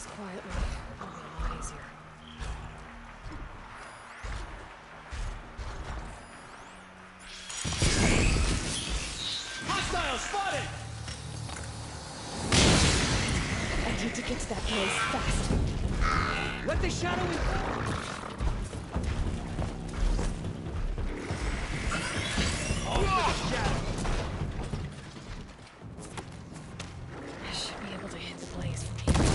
this quietly, it'll be a lot easier. Hostile spotted! I need to get to that place fast. Let the shadow in. All for the shadow. I should be able to hit the blaze from here.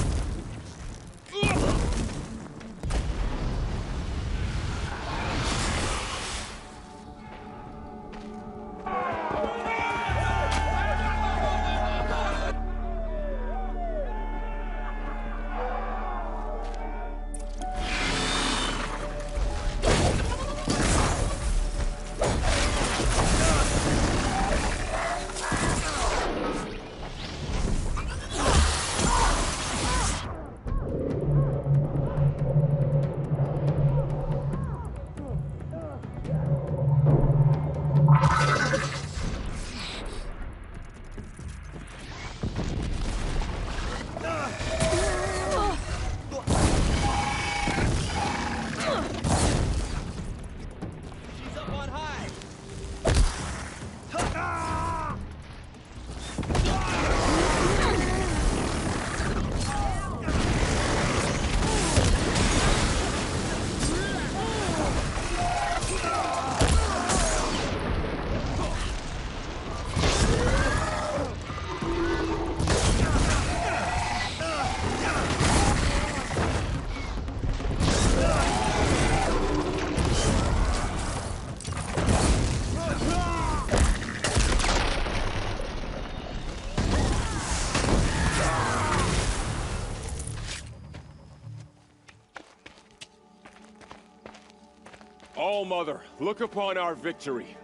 All Mother, look upon our victory.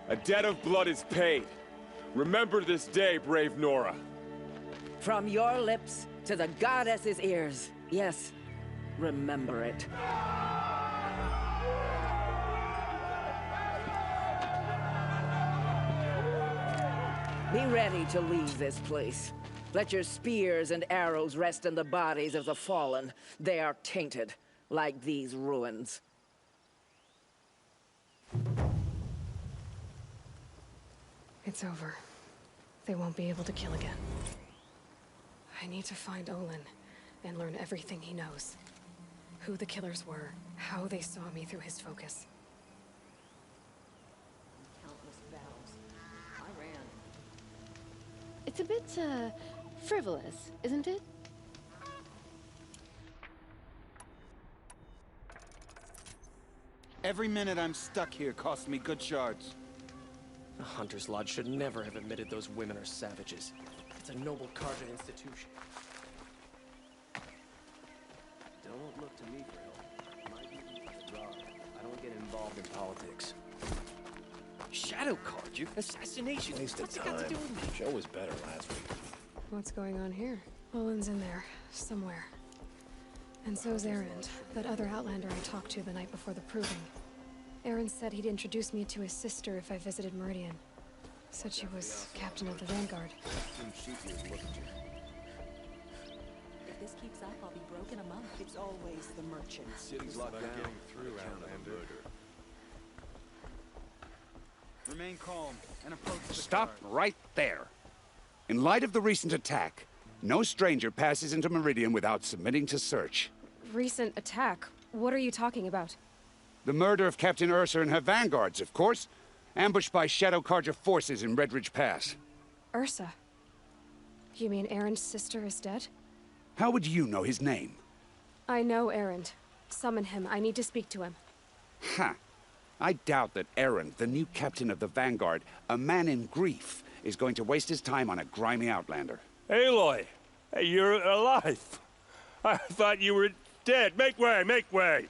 A debt of blood is paid. Remember this day, brave Nora. From your lips to the goddess's ears. Yes, remember it. Be ready to leave this place. Let your spears and arrows rest in the bodies of the fallen. They are tainted, like these ruins. It's over. They won't be able to kill again. I need to find Olin and learn everything he knows. Who the killers were, how they saw me through his focus. Countless battles. I ran. It's a bit, frivolous, isn't it? Every minute I'm stuck here costs me good shards. The Hunter's Lodge should never have admitted those women are savages. It's a noble Carja institution. Don't look to me for help. My duty is a guard. I don't get involved in politics. Shadow card you? Assassination? Waste of What's it got to time. do with me? Joe was better last week. What's going on here? Olin's in there, somewhere. And so's Erend, that other Outlander I talked to the night before the proving. Erend said he'd introduce me to his sister if I visited Meridian. Said she was captain of the Vanguard. If this keeps up, I'll be broke in a month. It's always the merchants. City's locked down. Getting through, Outlander. Remain calm and approach the Stop guard. right there. In light of the recent attack, no stranger passes into Meridian without submitting to search. Recent attack? What are you talking about? The murder of Captain Ursa and her vanguards, of course. Ambushed by Shadow Carja forces in Redridge Pass. Ursa? You mean Erend's sister is dead? How would you know his name? I know Erend. Summon him. I need to speak to him. Ha! I doubt that Erend, the new captain of the Vanguard, a man in grief, is going to waste his time on a grimy outlander. Aloy! Hey, you're alive! I thought you were dead. Make way, make way!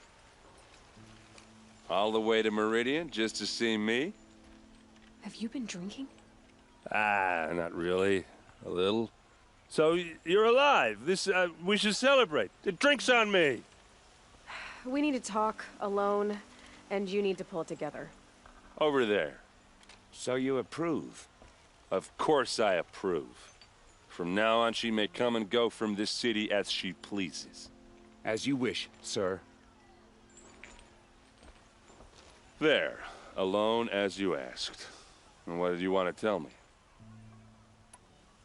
All the way to Meridian just to see me? Have you been drinking? Ah, not really. A little. So, you're alive. We should celebrate. The drink's on me. We need to talk, alone, and you need to pull it together. Over there. So you approve? Of course I approve. From now on, she may come and go from this city as she pleases. As you wish, sir. There. Alone as you asked. And what did you want to tell me?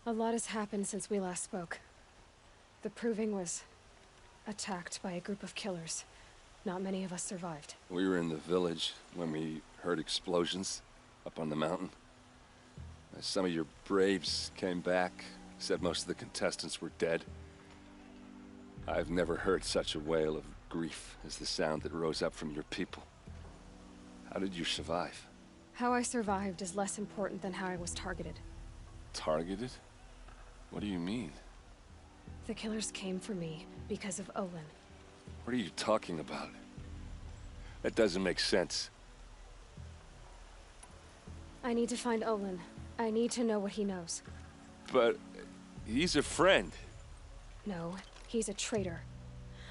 A lot has happened since we last spoke. The Proving was attacked by a group of killers. Not many of us survived. We were in the village when we heard explosions up on the mountain. Some of your braves came back, said most of the contestants were dead. I've never heard such a wail of grief as the sound that rose up from your people. How did you survive? How I survived is less important than how I was targeted. Targeted? What do you mean? The killers came for me because of Olin. What are you talking about? That doesn't make sense. I need to find Olin. I need to know what he knows. But he's a friend. No, he's a traitor.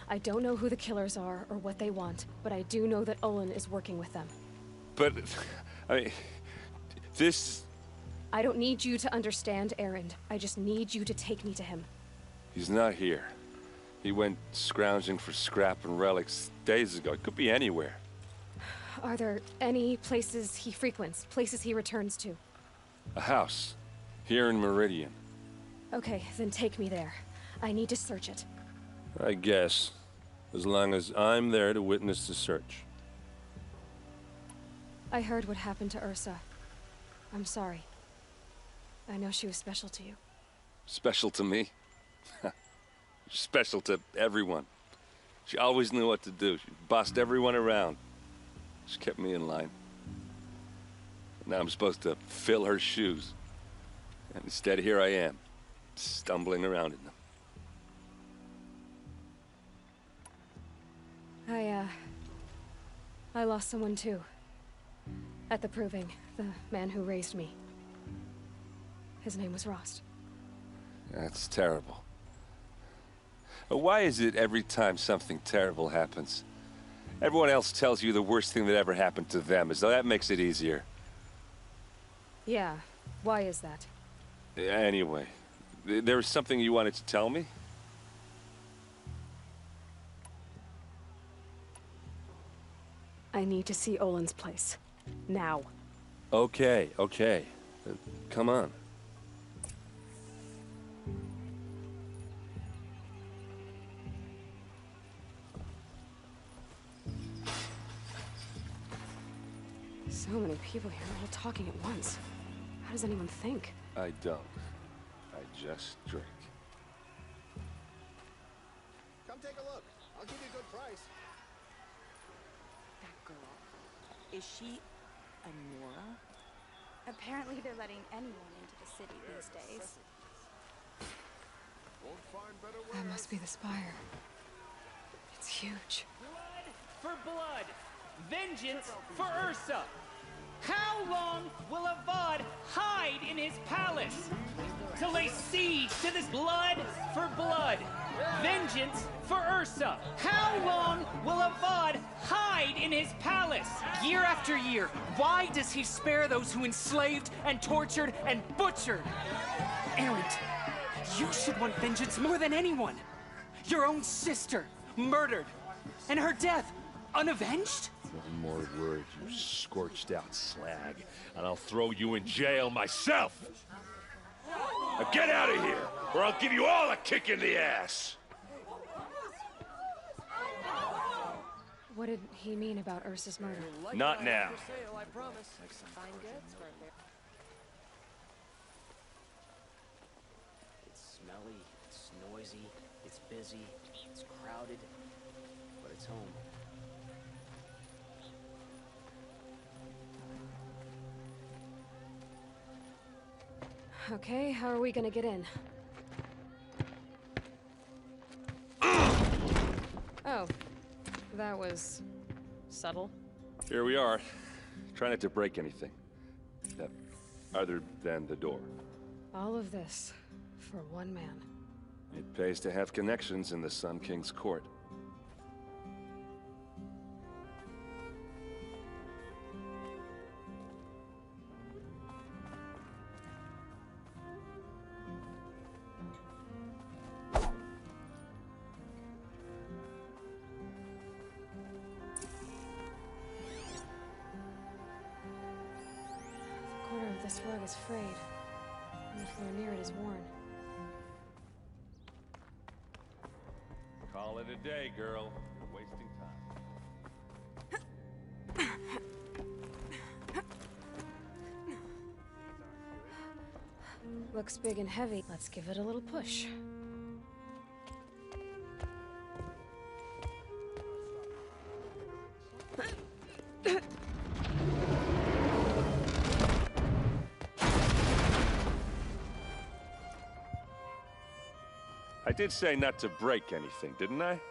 I don't know who the killers are or what they want, but I do know that Olin is working with them. But, I mean, this... I don't need you to understand, Erend. I just need you to take me to him. He's not here. He went scrounging for scrap and relics days ago. It could be anywhere. Are there any places he frequents, places he returns to? A house. Here in Meridian. Okay, then take me there. I need to search it. I guess. As long as I'm there to witness the search. I heard what happened to Ursa. I'm sorry. I know she was special to you. Special to me? Special to everyone. She always knew what to do. She bossed everyone around. She kept me in line. Now I'm supposed to fill her shoes. And instead, here I am, stumbling around in them. I lost someone too. At the Proving, the man who raised me. His name was Rost. That's terrible. Why is it every time something terrible happens, everyone else tells you the worst thing that ever happened to them, as though that makes it easier? Yeah, why is that? Anyway, there was something you wanted to tell me? I need to see Olin's place. Now. Okay. Come on. So many people here, all talking at once. How does anyone think? I don't. I just drink. Come take a look. I'll give you a good price. That girl. Is she a Nora? Apparently they're letting anyone into the city these days. That must be the spire. It's huge. Blood for blood. Vengeance for Ursa. How long will Avad hide in his palace? To lay siege to this blood for blood. Vengeance for Ursa. How long will Avad hide in his palace? Year after year, why does he spare those who enslaved and tortured and butchered? Erend, you should want vengeance more than anyone. Your own sister, murdered, and her death, unavenged? One more word, you scorched out slag, and I'll throw you in jail myself! Now get out of here, or I'll give you all a kick in the ass! What did he mean about Ursa's murder? Not now. It's smelly, it's noisy, it's busy, it's crowded, but it's home. Okay, how are we gonna get in? Oh, that was subtle. Here we are. Try not to break anything. Other than the door. All of this for one man. It pays to have connections in the Sun King's court. This rug is frayed, and the floor near it is worn. Call it a day, girl. You're wasting time. Looks big and heavy. Let's give it a little push. I did say not to break anything, didn't I?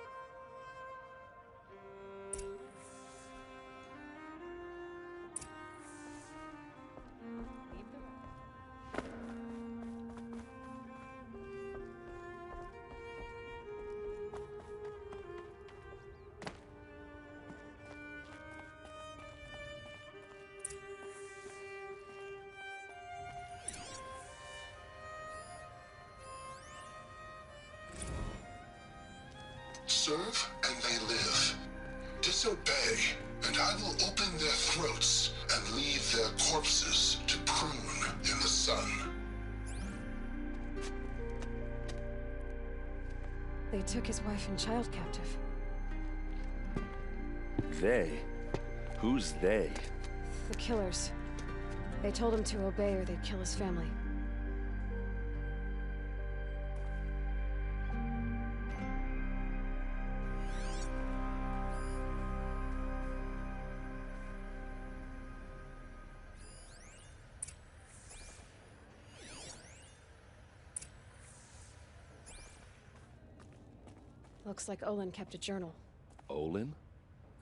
Serve and they live. Disobey, and I will open their throats and leave their corpses to prune in the sun. They took his wife and child captive. They? Who's they? The killers. They told him to obey or they'd kill his family. Looks like Olin kept a journal. Olin?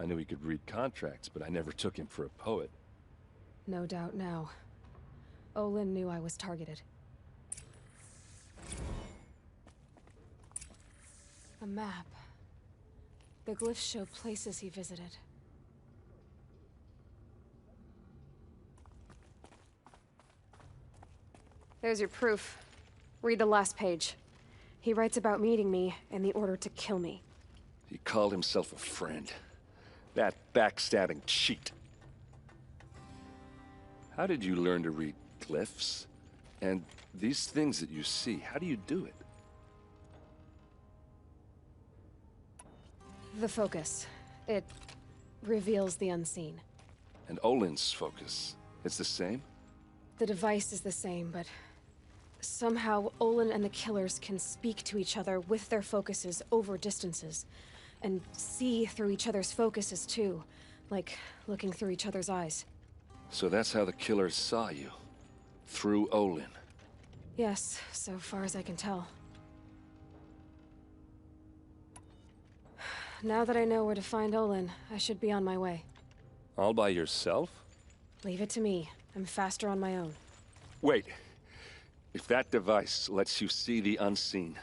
I knew he could read contracts, but I never took him for a poet. No doubt now. Olin knew I was targeted. A map. The glyphs show places he visited. There's your proof. Read the last page. He writes about meeting me and the order to kill me. He called himself a friend. That backstabbing cheat. How did you learn to read glyphs? And these things that you see, how do you do it? The focus. It reveals the unseen. And Olin's focus, it's the same? The device is the same, but somehow Olin and the killers can speak to each other with their focuses over distances. And see through each other's focuses too, like looking through each other's eyes. So that's how the killers saw you? Through Olin? Yes, so far as I can tell. Now that I know where to find Olin, I should be on my way. All by yourself? Leave it to me. I'm faster on my own. Wait. If that device lets you see the unseen...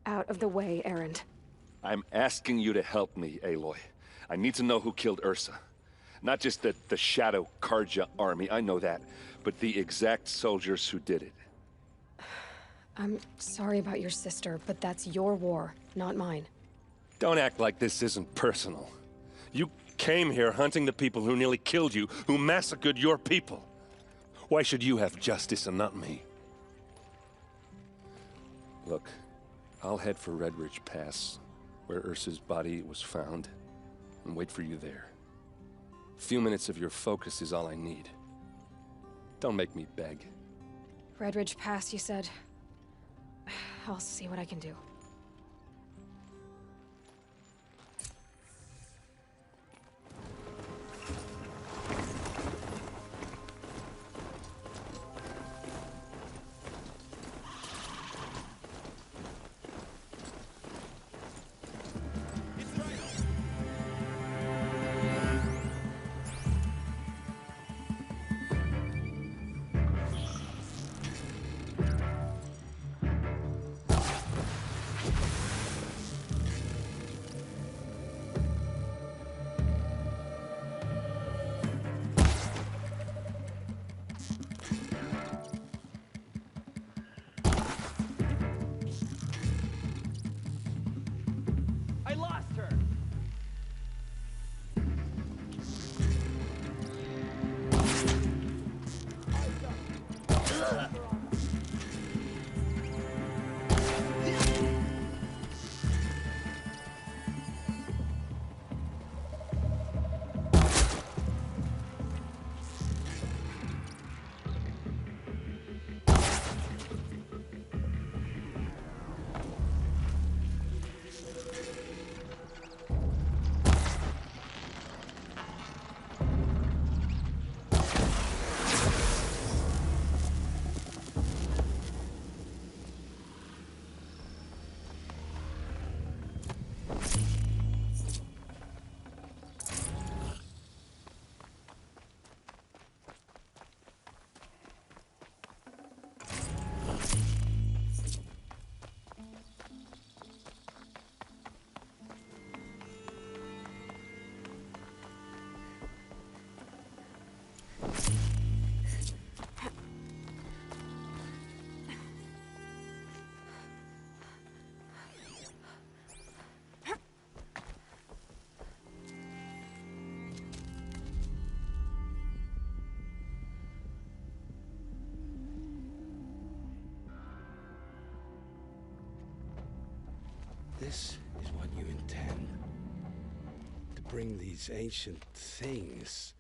Out of the way, Erend. I'm asking you to help me, Aloy. I need to know who killed Ursa. Not just the Shadow Karja army, I know that, but the exact soldiers who did it. I'm sorry about your sister, but that's your war, not mine. Don't act like this isn't personal. You came here hunting the people who nearly killed you, who massacred your people. Why should you have justice and not me? Look, I'll head for Red Ridge Pass, where Ursa's body was found, and wait for you there. A few minutes of your focus is all I need. Don't make me beg. Red Ridge Pass, you said? I'll see what I can do. This is what you intend. To bring these ancient things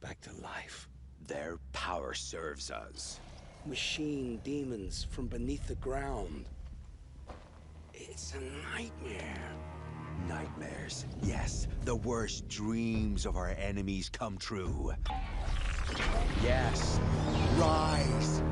back to life. Their power serves us. Machine demons from beneath the ground. It's a nightmare. Nightmares. Yes, the worst dreams of our enemies come true. Yes, rise!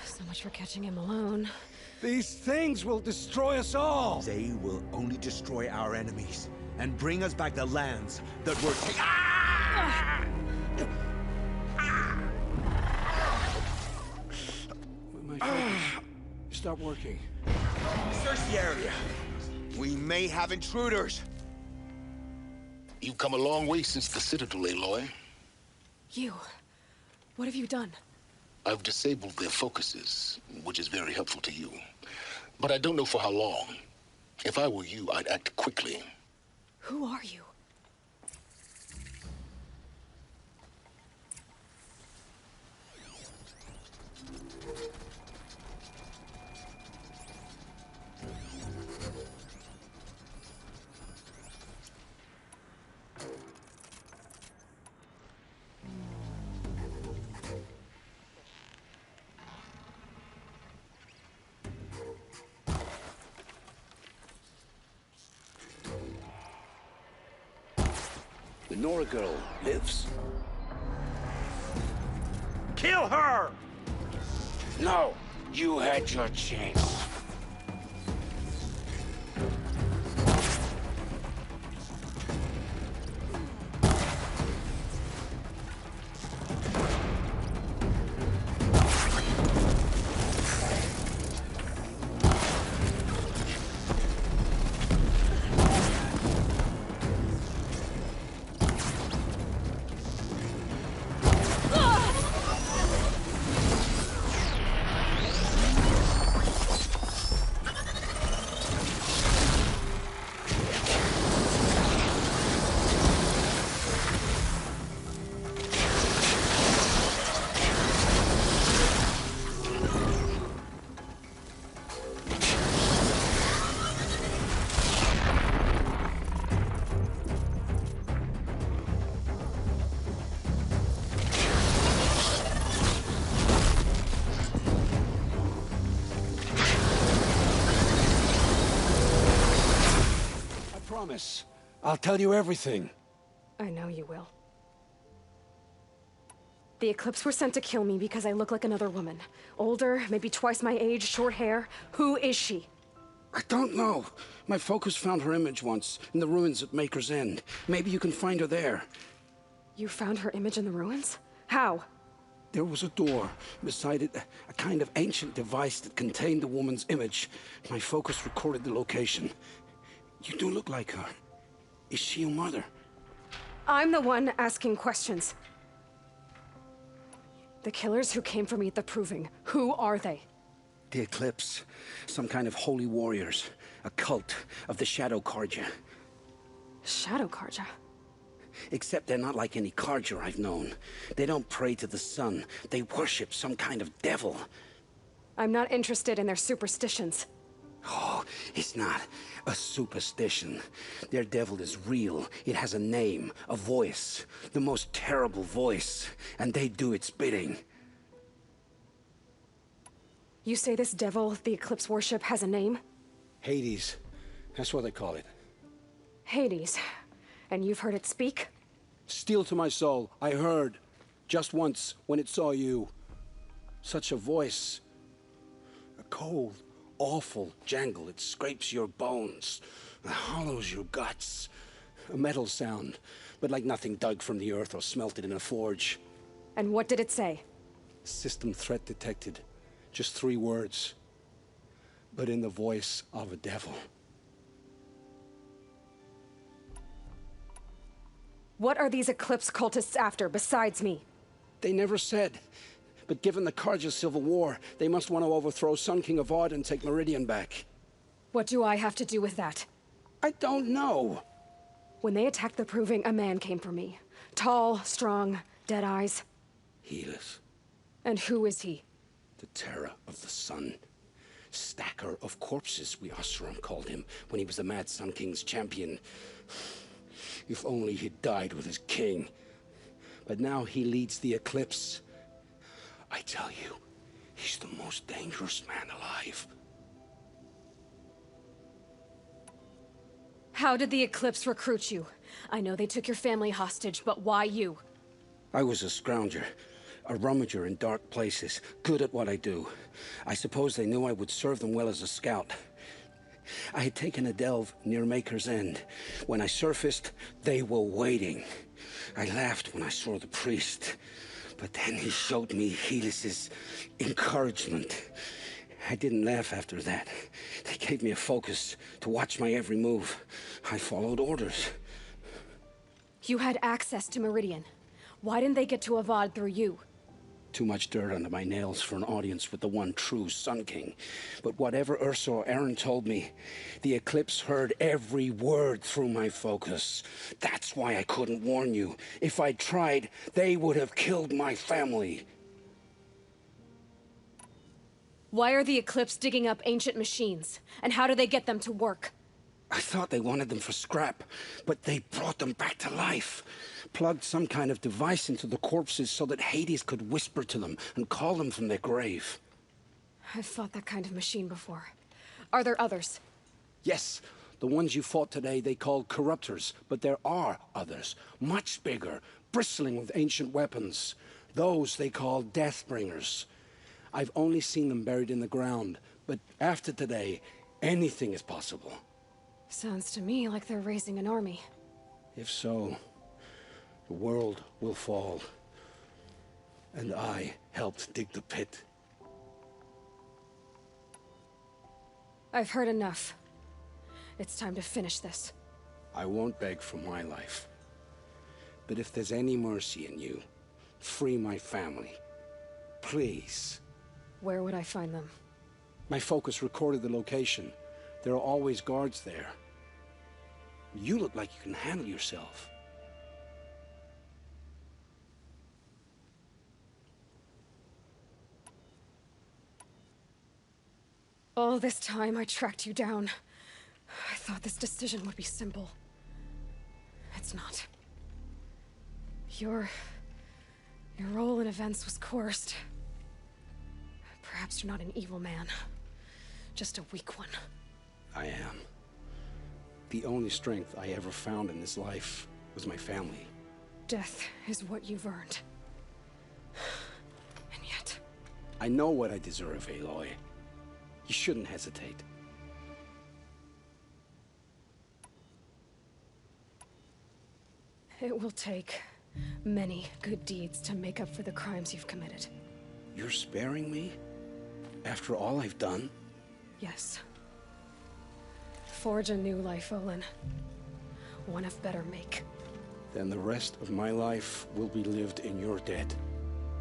So much for catching him alone. These things will destroy us all! They will only destroy our enemies and bring us back the lands that were My focus. Stop working. Search the area. We may have intruders. You've come a long way since the Citadel, Aloy. You. What have you done? I've disabled their focuses, which is very helpful to you. But I don't know for how long. If I were you, I'd act quickly. Who are you? The Nora girl lives. Kill her! No! You had your chance. Promise. I'll tell you everything. I know you will. The Eclipse were sent to kill me because I look like another woman. Older, maybe twice my age, short hair. Who is she? I don't know. My focus found her image once, in the ruins at Maker's End. Maybe you can find her there. You found her image in the ruins? How? There was a door. Beside it, a kind of ancient device that contained the woman's image. My focus recorded the location. You do look like her. Is she your mother? I'm the one asking questions. The killers who came for me at the Proving, who are they? The Eclipse. Some kind of holy warriors. A cult of the Shadow Carja. Shadow Carja? Except they're not like any Carja I've known. They don't pray to the sun. They worship some kind of devil. I'm not interested in their superstitions. Oh, it's not a superstition. Their devil is real. It has a name, a voice, the most terrible voice, and they do its bidding. You say this devil the Eclipse worship has a name? Hades. That's what they call it. Hades. And you've heard it speak? Steel to my soul. I heard. Just once, when it saw you. Such a voice. A cold, awful jangle. It scrapes your bones. It hollows your guts. A metal sound, but like nothing dug from the earth or smelted in a forge. And what did it say? System threat detected. Just 3 words. But in the voice of a devil. What are these Eclipse cultists after besides me? They never said. But given the Carja civil war, they must want to overthrow Sun King Avad and take Meridian back. What do I have to do with that? I don't know. When they attacked the Proving, a man came for me. Tall, strong, dead eyes. Helis. And who is he? The terror of the sun. Stacker of corpses, we Oseram called him, when he was the Mad Sun King's champion. If only he'd died with his king. But now he leads the Eclipse. I tell you, he's the most dangerous man alive. How did the Eclipse recruit you? I know they took your family hostage, but why you? I was a scrounger, a rummager in dark places, good at what I do. I suppose they knew I would serve them well as a scout. I had taken a delve near Maker's End. When I surfaced, they were waiting. I laughed when I saw the priest, but then he showed me Helis's encouragement. I didn't laugh after that. They gave me a focus to watch my every move. I followed orders. You had access to Meridian. Why didn't they get to Avad through you? Too much dirt under my nails for an audience with the one true Sun King. But whatever Ursa or Aaron told me, the Eclipse heard every word through my focus. That's why I couldn't warn you. If I'd tried, they would have killed my family. Why are the Eclipse digging up ancient machines? And how do they get them to work? I thought they wanted them for scrap, but they brought them back to life. Plugged some kind of device into the corpses so that Hades could whisper to them and call them from their grave. I've fought that kind of machine before. Are there others? Yes, the ones you fought today they called corruptors, but there are others, much bigger, bristling with ancient weapons. Those they call Deathbringers. I've only seen them buried in the ground, but after today, anything is possible. Sounds to me like they're raising an army. If so, the world will fall. And I helped dig the pit. I've heard enough. It's time to finish this. I won't beg for my life. But if there's any mercy in you, free my family. Please. Where would I find them? My focus recorded the location. There are always guards there. You look like you can handle yourself. All this time I tracked you down. I thought this decision would be simple. It's not. Your role in events was coerced. Perhaps you're not an evil man. Just a weak one. I am. The only strength I ever found in this life was my family. Death is what you've earned. And yet... I know what I deserve, Aloy. You shouldn't hesitate. It will take many good deeds to make up for the crimes you've committed. You're sparing me? After all I've done? Yes. Forge a new life, Olin. One of better make. Then the rest of my life will be lived in your debt.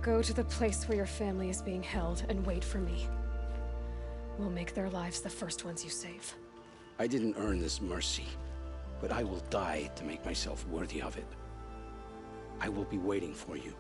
Go to the place where your family is being held and wait for me. We'll make their lives the first ones you save. I didn't earn this mercy, but I will die to make myself worthy of it. I will be waiting for you.